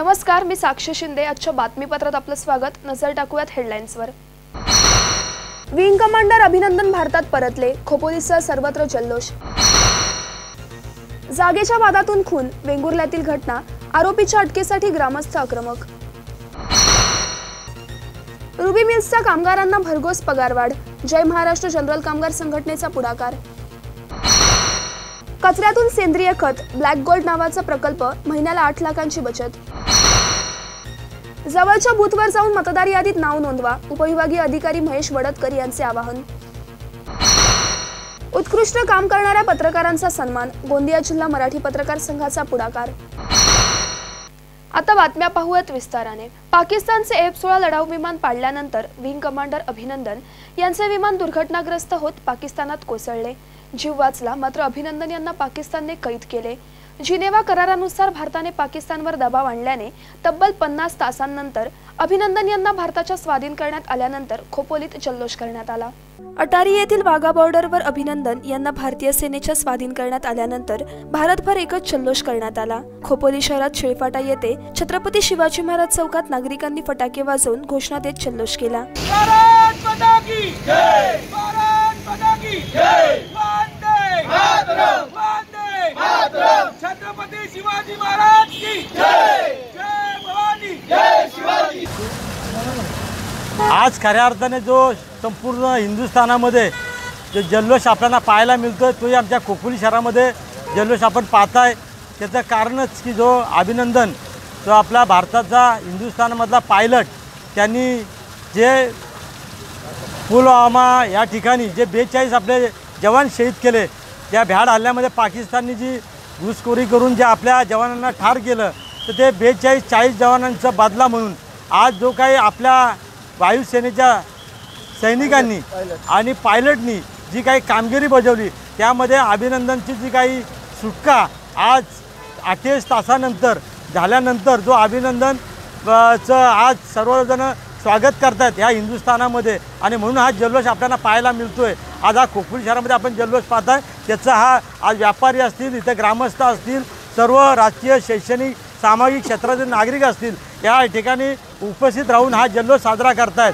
नमस्कार, मी साक्षी शिंदे। आजच्या बातमीपत्रात आपलं स्वागत। नजर टाकूयात हेडलाईन्सवर। विंग कमांडर अभिनंदन भारतात परतले, खोपोलीसह सर्वत्र जल्लोष। जागेच्या वादातून खून, वेंगुर्ल्यातील घटना, आरोपीच्या अटकेसाठी ग्रामस्थ आक्रमक। रुबी मिल्सच्या कामगारांना भरघोस पगारवाढ, जय महाराष्ट्र जनरल कामगार संघटनेचा पुढाकार। कचऱ्यातून सेंद्रिय खत, ब्लॅक गोल्ड नावाचा प्रकल्प, महिन्याला 8 लाखांची बचत। जवळच्या बूथवर जाऊन मतदार यादीत नाव नोंदवा, उपविभागीय अधिकारी महेश वडतकर यांचे आवाहन। उत्कृष्ट काम करणाऱ्या पत्रकारांचा सन्मान, गोंदिया जिल्हा मराठी पत्रकार संघाचा पुढाकार। आता बातम्या पाहूयात विस्ताराने। पाकिस्तानचे F-16 लढाऊ विमान पाडल्यानंतर विंग कमांडर अभिनंदन यांचे विमान दुर्घटनाग्रस्त होत पाकिस्तानात कोसळले। जीव वाचला, मात्र अभिनंदन यांना पाकिस्तानने कैद केले। जिनेवा करारानुसार भारताने पाकिस्तानवर दबाव आणल्याने तब्बल 50 तासांनंतर अभिनंदन यांना भारताच्या स्वाधीन करण्यात आल्यानंतर खोपोलीत जल्लोष करण्यात आला। अटारी येथील वाघा बॉर्डरवर अभिनंदन यांना भारतीय सेनेच्या स्वाधीन करण्यात आल्यानंतर भारतभर एकच जल्लोष करण्यात आला। खोपोली शहरात शिळफाटा येथे छत्रपती शिवाजी महाराज चौकात नागरिकांनी फटाके वाजवून घोषणा देत जल्लोष केला। भारत माता की जय, भारत माता की जय, वंदे मातरम, वंदे मातरम, छत्रपती शिवाजी महाराज की जय, जय भवानी, जय शिवाजी। आज खऱ्या अर्थाने जो संपूर्ण हिंदुस्थानामध्ये जो जल्लोष आपल्याला पाहायला मिळतो तोही आमच्या खोपोली शहरामध्ये जल्लोष आपण पाहताय। त्याचं कारणच की जो अभिनंदन जो आपला भारताचा हिंदुस्थानमधला पायलट, त्यांनी जे पुलवामा या ठिकाणी जे 42 आपले जवान शहीद केले, त्या भ्याड हल्ल्यामध्ये पाकिस्तानने जी घुसखोरी करून जे आपल्या जवानांना ठार केलं, तर ते 42-40 जवानांचा बदला म्हणून आज जो काही आपल्या वायुसेनेच्या सैनिकांनी आणि पायलटनी जी काही कामगिरी बजावली, त्यामध्ये अभिनंदनची जी काही सुटका आज 28 तासानंतर झाल्यानंतर जो अभिनंदनचं आज सर्वजण स्वागत करतात ह्या हिंदुस्थानामध्ये, आणि म्हणून हा जल्लोष आपल्याला पाहायला मिळतोय। आज हा खोपोली शहरामध्ये आपण जल्लोष पाहताय, त्याचा हा आज व्यापारी असतील, इथे ग्रामस्थ असतील, सर्व राजकीय, शैक्षणिक, सामाजिक क्षेत्रातील नागरिक असतील, या ठिकाणी उपस्थित राहून हा जल्लोष साजरा करतायत।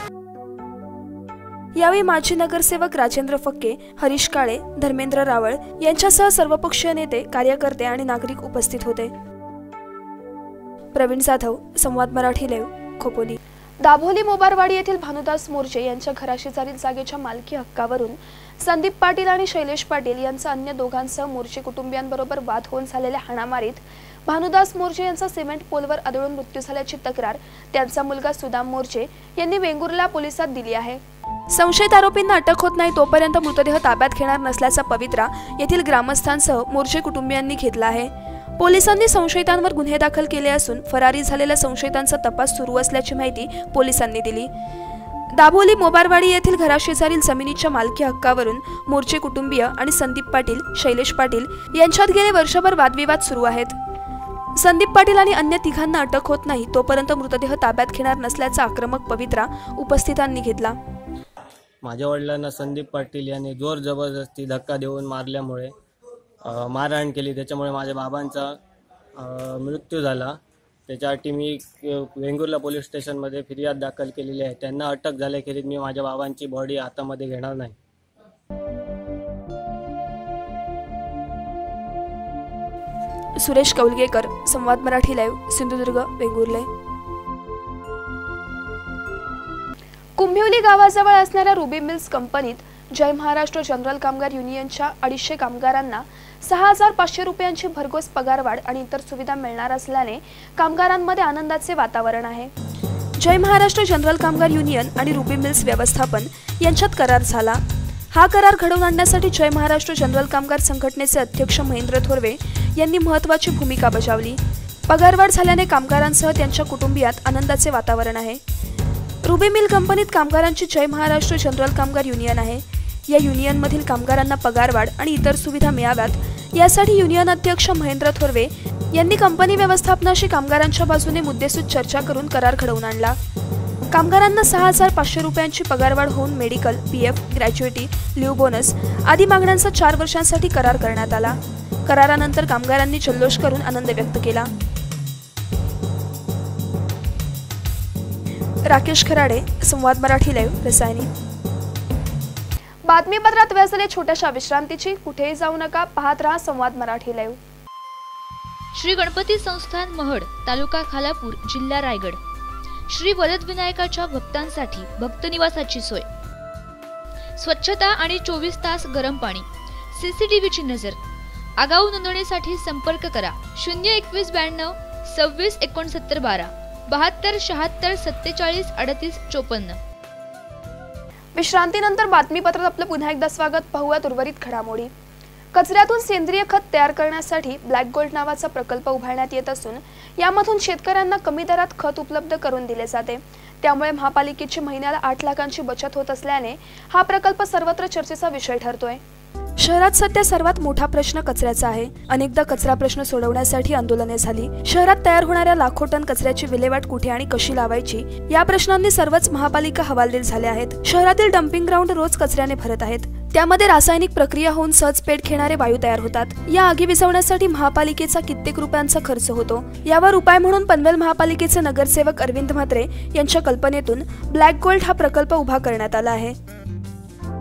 यावेळी माजी नगरसेवक राजेंद्र फक्के, हरीश काळे, धर्मेंद्र रावळ यांच्यासह सर्वपक्षीय नेते, कार्यकर्ते आणि नागरिक उपस्थित होते। प्रवीण जाधव, संवाद मराठी लाईव्ह, खोपोली। दाभोली मोबारवाडी येथील भानुदास मोर्चे यांच्या घराशेजारील जागेच्या मालकी हक्कावरून संदीप पाटील आणि शैलेश पाटील यांचा अन्य दोघांसह मोर्चे कुटुंबियांबरोबर वाद होऊन झालेल्या हाणामारीत भानुदास मोर्चे यांचा सिमेंट पोलवर आदळून मृत्यू झाल्याची तक्रार त्यांचा मुलगा सुदाम मोर्चे यांनी वेंगुर्ला पोलिसात दिली आहे। संशयित आरोपींना अटक होत नाही तोपर्यंत मृतदेह ताब्यात घेणार नसल्याचा पवित्रा येथील ग्रामस्थांसह मोर्चे कुटुंबियांनी घेतला आहे। पोलिसांनी संशयितांवर गुन्हे दाखल केले असून फरारी झालेल्या संशयितांचा तपास सुरू असल्याची माहिती पोलिसांनी दिली। दाभोली मोबारवाडी येथील घराशेजारील जमिनीच्या मालकी हक्कावरून मोर्चे कुटुंबीय आणि संदीप पाटील, शैलेश पाटील यांच्यात गेले वर्षभर वादविवाद सुरू आहेत। संदीप पाटील आणि अन्य तिघांना अटक होत नाही तोपर्यंत मृतदेह ताब्यात घेणार नसल्याचा आक्रमक पवित्रा उपस्थितांनी घेतला। माझ्या वडिलांना संदीप पाटील यांनी जोर जबरदस्ती धक्का देऊन मारल्यामुळे मारहाण केली, त्याच्यामुळे माझ्या बाबांचा मृत्यू झाला। त्याच्यासाठी मी वेंगुर्ला पोलीस स्टेशनमध्ये फिर्याद दाखल केलेली आहे। त्यांना अटक झाल्याखेरीज मी माझ्या बाबांची बॉडी हातामध्ये घेणार नाही। सुरेश कौलगेकर, संवाद मराठी लाईव्ह, सिंधुदुर्ग, वेंगुर्ले। कुंभिवली गावाजवळ असणाऱ्या रुबी मिल्स कंपनीत जय महाराष्ट्र जनरल कामगार युनियनच्या 250 कामगारांना 6500 रुपयांची भरघोस पगारवाढ आणि इतर सुविधा मिळणार असल्याने कामगारांमध्ये आनंदाचे वातावरण आहे। जय महाराष्ट्र जनरल कामगार युनियन आणि रुबी मिल्स व्यवस्थापन यांच्यात करार झाला। हा करार घडवून आणण्यासाठी जय महाराष्ट्र जनरल कामगार संघटनेचे अध्यक्ष महेंद्र थोरवे यांनी महत्त्वाची भूमिका बजावली। पगारवाढ झाल्याने कामगारांसह त्यांच्या कुटुंबियात आनंदाचे वातावरण आहे। रुबी मिल कंपनीत कामगारांची जय महाराष्ट्र जनरल कामगार युनियन आहे। या युनियनमधील कामगारांना पगारवाढ आणि इतर सुविधा मिळाव्यात यासाठी युनियन अध्यक्ष महेंद्र थोरवे यांनी कंपनी व्यवस्थापनाशी कामगारांच्या बाजूने मुद्देसूद चर्चा करून करार घडवून आणला। कामगारांना 6500 रुपयांची पगारवाढ होऊन medical, PF, gratuity, leave bonus आदी मागण्यांचा 4 वर्षांसाठी करार करण्यात आला। करारानंतर कामगारांनी जल्लोष करून आनंद व्यक्त केला। राकेश खराडे, संवाद मराठी लाईव्ह, रसायनी। बातमीपत्रात वेळ झाली छोट्याशा विश्रांतीची। कुठेही जाऊ नका, पाहत रहा संवाद मराठी लाईव्ह। श्री गणपती संस्थान महड, तालुका खालापूर, जिल्हा रायगड। श्री वरद विनायकाच्या भक्तांसाठी भक्त निवासाची सोय, स्वच्छता आणि 24 तास गरम पाणी, सीसीटीव्हीची नजर। आगाऊ नोंदणीसाठी संपर्क करा 02192 26 69 12 72 76 47 38 54। विश्रांतीनंतर बातमीपत्रात आपलं पुन्हा एकदा स्वागत। पाहूयात उर्वरित घडामोडी। कचऱ्यातून सेंद्रिय खत तयार करण्यासाठी ब्लॅक गोल्ड नावाचा प्रकल्प उभारण्यात येत असून यामधून शेतकऱ्यांना कमी दरात खत उपलब्ध करून दिले जाते। त्यामुळे महापालिकेची महिन्याला 8 लाखांची बचत होत असल्याने हा प्रकल्प सर्वत्र चर्चेचा विषय ठरतोय। शहरात सध्या सर्वात मोठा प्रश्न कचऱ्याचा आहे। अनेकदा कचरा प्रश्न सोडवण्यासाठी आंदोलने झाली। शहरात तयार होणाऱ्या लाखो टन कचऱ्याची विल्हेवाट कुठे आणि कशी लावायची या प्रश्नांनी सर्वच महापालिका हवालदिल झाल्या आहेत। शहरातील डम्पिंग ग्राउंड रोज कचऱ्याने भरत आहेत। त्यामध्ये रासायनिक प्रक्रिया होऊन सहज पेट घेणारे वायू तयार होतात। या आगी विझवण्यासाठी महापालिकेचा कित्येक रुपयांचा खर्च होतो। यावर उपाय म्हणून पनवेल महापालिकेचे नगरसेवक अरविंद म्हात्रे यांच्या कल्पनेतून ब्लॅक गोल्ड हा प्रकल्प उभा करण्यात आला आहे।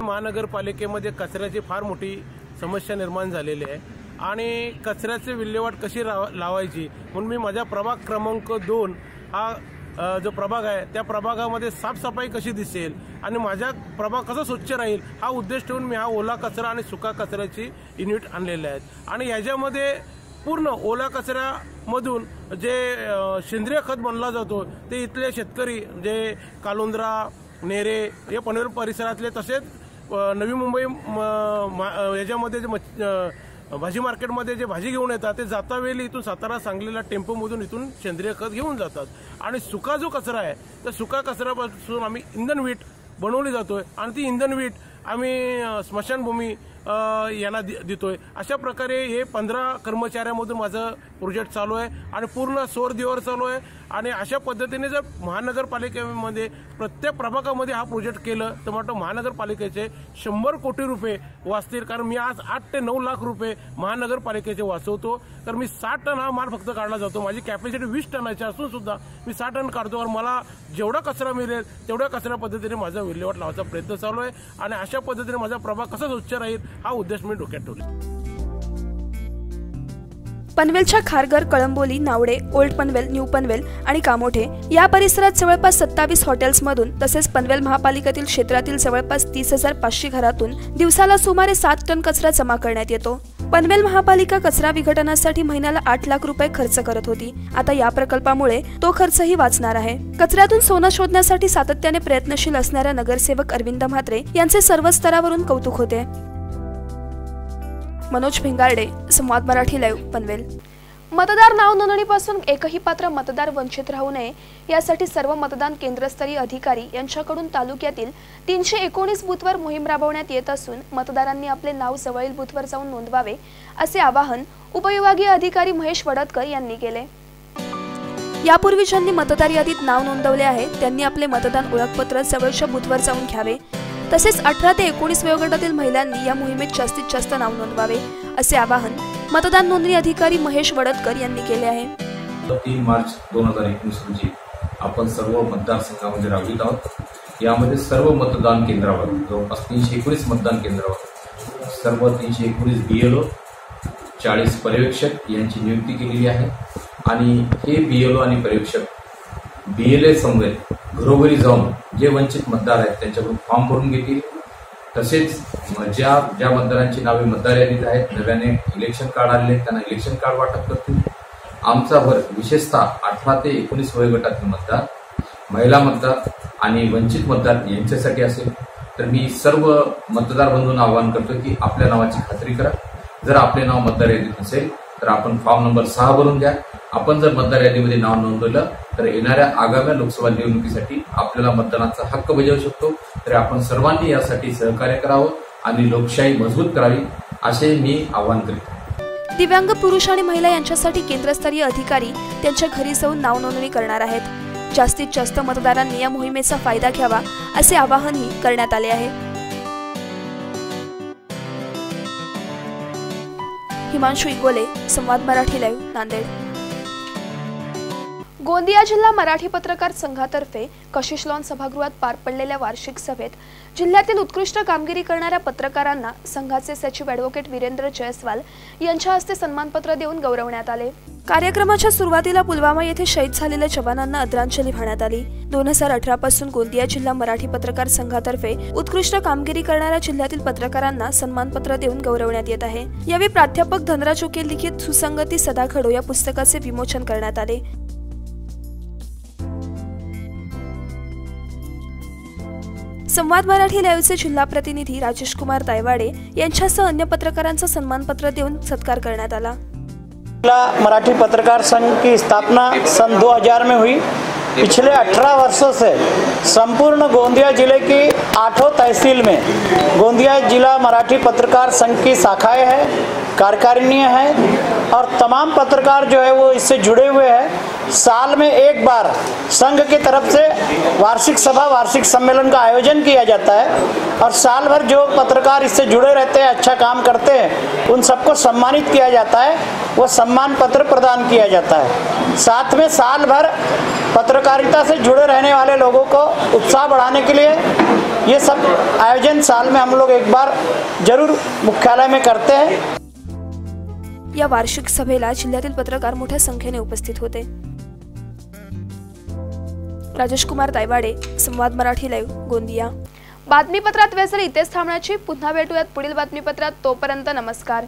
महानगरपालिकेमध्ये कचऱ्याची फार मोठी समस्या निर्माण झालेली आहे आणि कचऱ्याची विल्हेवाट कशी लावायची म्हणून मी माझ्या प्रभाग क्रमांक 2 हा जो प्रभाग आहे त्या प्रभागामध्ये साफसफाई कशी दिसेल आणि माझा प्रभाग कसा स्वच्छ राहील हा उद्देश ठेवून मी हा ओला कचरा आणि सुका कचऱ्याची युनिट आणलेले आहेत। आणि याच्यामध्ये पूर्ण ओला कचऱ्यामधून जे सेंद्रिय खत बनला जातो ते इथले शेतकरी जे कालुंद्रा, नेरे या पनवेल परिसरातले तसेच नवी मुंबई याच्यामध्ये जे भाजी मार्केटमध्ये जे भाजी घेऊन येतात ते जातावेळी इथून सातारा सांगलीला टेम्पोमधून इथून सेंद्रिय खत घेऊन जातात। आणि सुका जो कचरा आहे तर सुका कचऱ्यापासून आम्ही इंधन वीट बनवली जातोय आणि ती इंधन वीट आम्ही स्मशानभूमी यांना देतोय। अशा प्रकारे हे 15 कर्मचाऱ्यांमधून माझं प्रोजेक्ट चालू आहे आणि पूर्ण सोरदीवर चालू आहे। आणि अशा पद्धतीने जर महानगरपालिकेमध्ये प्रत्येक प्रभागामध्ये हा प्रोजेक्ट केलं तर म्हटलं महानगरपालिकेचे 100 कोटी रुपये वाचतील। कारण मी आज 8 ते 9 लाख रुपये महानगरपालिकेचे वाचवतो। तर मी 60 टन हा माल फक्त काढला जातो। माझी कॅपॅसिटी 20 टनाची असून सुद्धा मी 60 टन काढतो आणि मला जेवढा कचरा मिळेल तेवढ्या कचऱ्या पद्धतीने माझा विल्हेवाट लावायचा प्रयत्न चालू आहे। आणि अशा पद्धतीने माझा प्रभाग कसा स्वच्छ राहील हा उद्देश मी डोक्यात ठेवला। पनवेलच्या खारघर, कळंबोली, नावडे, ओल्ड पनवेल, न्यू पनवेल आणि कामोठे या परिसरात जवळपास 27 हॉटेल्समधून तसेच पनवेल महापालिकेतील क्षेत्रातील जवळपास 30,500 घरातून दिवसाला सुमारे 7 टन कचरा जमा करण्यात येतो। पनवेल महापालिका कचरा विघटनासाठी महिन्याला 8 लाख रुपये खर्च करत होती। आता या प्रकल्पामुळे तो खर्चही वाचणार आहे। कचऱ्यातून सोनं शोधण्यासाठी सातत्याने प्रयत्नशील असणाऱ्या नगरसेवक अरविंद म्हात्रे यांचे सर्व स्तरावरून कौतुक होते। मनोज भिंगारडे, संवाद मराठी लाईव्ह, पनवेल। मतदार नाव नोंदणीपासून एकही पात्र मतदार वंचित राहू नये यासाठी सर्व मतदान केंद्रस्तरीय अधिकारी यांच्याकडून तालुक्यातील 319 बूथवर मोहीम राबवण्यात येत असून मतदारांनी आपले नाव जवळील बूथवर जाऊन नोंदवावे असे आवाहन उपविभागीय अधिकारी महेश वडतकर यांनी केले। यापूर्वी ज्यांनी मतदार यादीत नाव नोंदवले आहे त्यांनी आपले मतदान ओळखपत्र जवळच्या बूथवर जाऊन घ्यावे। तसेच 18 ते 19 वयोगटातील महिलांनी या मोहिमेत जास्तीत जास्त नाव नोंदवावे असे आवाहन मतदान नोंदणी अधिकारी महेश वडतकर यांनी केले आहे। 3 मार्च 2021 रोजी आपण सर्व मतदारसंघामध्ये राबवित आहोत। यामध्ये सर्व मतदान केंद्रावर जवळपास 319 मतदान केंद्रावर सर्व 319 BLO, 40 पर्यवेक्षक यांची नियुक्ती केलेली आहे। आणि हे BLO आणि पर्यवेक्षक BLA समवेत घरोघरी जाऊन जे वंचित मतदार आहेत त्यांच्याकडून फॉर्म भरून घेतील। तसेच ज्या मतदारांची नावे मतदार यादीत आहेत, नव्याने इलेक्शन कार्ड आलेले त्यांना इलेक्शन कार्ड वाटप करतील। आमचा भर विशेषतः 18 ते 19 वयोगटातील मतदार, महिला मतदार आणि वंचित मतदार यांच्यासाठी असेल। तर मी सर्व मतदार बंधूंना आवाहन करतो की आपल्या नावाची खात्री करा। जर आपले नाव मतदार यादीत नसेल तर आपण फॉर्म नंबर 6 भरून द्या। आपण जर मतदार यादीमध्ये नाव नोंदवलं तर येणाऱ्या आगामी लोकसभा निवडणुकीसाठी आपल्याला मतदानाचा हक्क बजावू शकतो। तर आपण सर्वांनी यासाठी सहकार्य करावं आणि लोकशाही मजबूत करावी असे मी आवाहन करतो। दिव्यांग पुरुष आणि महिला यांच्यासाठी केंद्रस्तरीय अधिकारी त्यांच्या घरी जाऊन नाव नोंदणी करणार आहेत। जास्तीत जास्त मतदारांनी या मोहिमेचा फायदा घ्यावा असे आवाहनही करण्यात आले आहे। हिमांशु इगोले, संवाद मराठी लाईव्ह, नांदेड। गोंदिया जिल्हा मराठी पत्रकार संघातर्फे कशिश लॉन सभागृहात पार पडलेल्या वार्षिक सभेत जिल्ह्यातील उत्कृष्ट कामगिरी करणाऱ्या पत्रकारांना संघाचे सचिव ॲडव्होकेट वीरेंद्र जयस्वाल यांच्या हस्ते सन्मानपत्र देऊन गौरवण्यात आले। कार्यक्रमाच्या सुरुवातीला पुलवामा येथे शहीद झालेल्या जवानांना आदरांजली वाहण्यात आली। 2018 पासून गोंदिया जिल्हा मराठी पत्रकार संघातर्फे उत्कृष्ट कामगिरी करणाऱ्या जिल्ह्यातील पत्रकारांना सन्मानपत्र देऊन गौरवण्यात येत आहे। यावेळी प्राध्यापक धनराज उके लिखित सुसंगती सदा घडो या पुस्तकाचे विमोचन करण्यात आले। संवाद मराठी लाईव्हचे जिल्हा प्रतिनिधी राजेश कुमार तायवाडे यांच्यासह अन्य पत्रकारांचा सन्मानपत्र देऊन सत्कार करण्यात आला। मराठी पत्रकार संघ की स्थापना सन 2000 में हुई। पिछले 18 वर्षों से संपूर्ण गोंदिया जिले की 8 तहसील में गोंदिया जिला मराठी पत्रकार संघ की शाखाएं हैं, कार्यकारिणी है और तमाम पत्रकार जो है वो इससे जुड़े हुए हैं। साल में एक बार संघ की तरफ से वार्षिक सभा, वार्षिक सम्मेलन का आयोजन किया जाता है और साल भर जो पत्रकार इससे जुड़े रहते हैं, अच्छा काम करते हैं, उन सबको सम्मानित किया जाता है, वो सम्मान पत्र प्रदान किया जाता है। साथ में साल भर पत्रकारिता से जुड़े रहने वाले लोगों को उत्साह बढ़ाने के लिए ये सब आयोजन साल में हम लोग एक बार जरूर मुख्यालय में करते हैं। या वार्षिक सभेला जिल्ह्यातील पत्रकार मोठ्या संख्येने उपस्थित होते। राजेश कुमार तायवाडे, संवाद मराठी लाईव्ह, गोंदिया। बातमीपत्रात वेळ झाली इथेच थांबण्याची। पुन्हा भेटूयात पुढील बातमीपत्रात। तोपर्यंत नमस्कार।